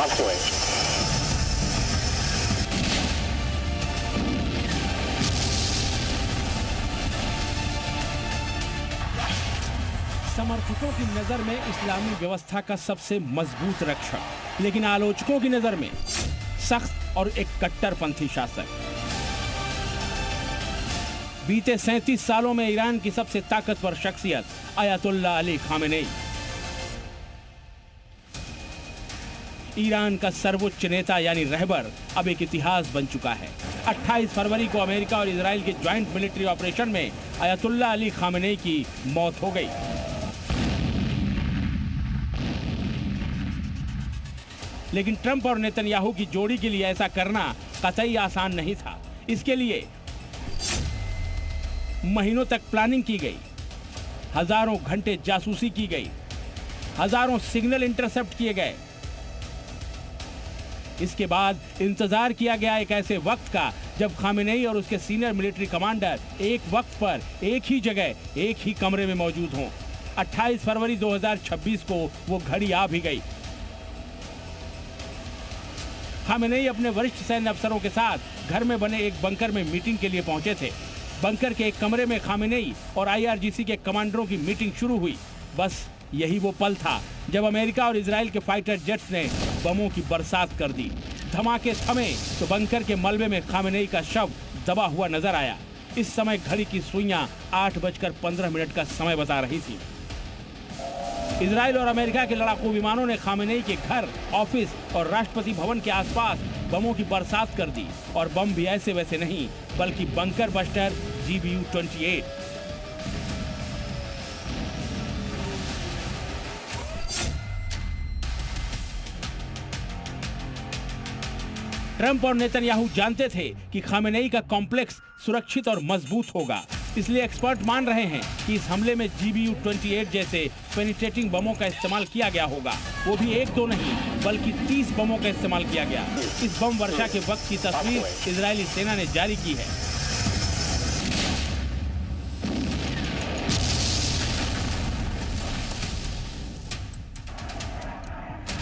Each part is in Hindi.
halfway. समर्थकों की नजर में इस्लामी व्यवस्था का सबसे मजबूत रक्षक, लेकिन आलोचकों की नजर में सख्त और एक कट्टरपंथी शासक। बीते 37 सालों में ईरान की सबसे ताकतवर शख्सियत अयतुल्ला अली खामेनेई, ईरान का सर्वोच्च नेता यानी रहबर अब एक इतिहास बन चुका है। 28 फरवरी को अमेरिका और इजराइल के ज्वाइंट मिलिट्री ऑपरेशन में अयतुल्ला अली खामेनेई की मौत हो गई। लेकिन ट्रंप और नेतन्याहू की जोड़ी के लिए ऐसा करना कतई आसान नहीं था। इसके लिए महीनों तक प्लानिंग की गई, हजारों घंटे जासूसी की गई, हजारों सिग्नल इंटरसेप्ट किए गए। इसके बाद इंतजार किया गया एक ऐसे वक्त का जब खामेनेई और उसके सीनियर मिलिट्री कमांडर एक वक्त पर एक ही जगह एक ही कमरे में मौजूद हों। 28 फरवरी 2026 को वो घड़ी आ भी गई। खामेनेई अपने वरिष्ठ सैन्य अफसरों के साथ घर में बने एक बंकर में मीटिंग के लिए पहुंचे थे। बंकर के एक कमरे में खामेनेई और IRGC के कमांडरों की मीटिंग शुरू हुई। बस यही वो पल था जब अमेरिका और इजराइल के फाइटर जेट्स ने बमों की बरसात कर दी। धमाके थमे तो बंकर के मलबे में खामेनेई का शव दबा हुआ नजर आया। इस समय घड़ी की सुइयां 8:15 का समय बता रही थी। इजराइल और अमेरिका के लड़ाकू विमानों ने खामेनेई के घर, ऑफिस और राष्ट्रपति भवन के आसपास बमों की बरसात कर दी। और बम भी ऐसे वैसे नहीं, बल्कि बंकर बस्टर GBU-28। ट्रंप और नेतन्याहू जानते थे कि खामेनेई का कॉम्प्लेक्स सुरक्षित और मजबूत होगा। इसलिए एक्सपर्ट मान रहे हैं कि इस हमले में GBU-28 जैसे पेनिट्रेटिंग बमों का इस्तेमाल किया गया होगा। वो भी 1-2 नहीं, बल्कि 30 बमों का इस्तेमाल किया गया। इस बम वर्षा के वक्त की तस्वीर इजरायली सेना ने जारी की है।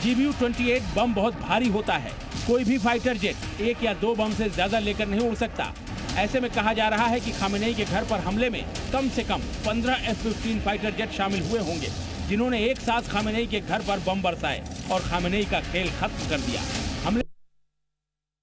GBU-28 बम बहुत भारी होता है। कोई भी फाइटर जेट 1 या 2 बम से ज्यादा लेकर नहीं उड़ सकता। ऐसे में कहा जा रहा है कि खामेनेई के घर पर हमले में कम से कम 15 F-15 फाइटर जेट शामिल हुए होंगे, जिन्होंने एक साथ खामेनेई के घर पर बम बरसाए और खामेनेई का खेल खत्म कर दिया।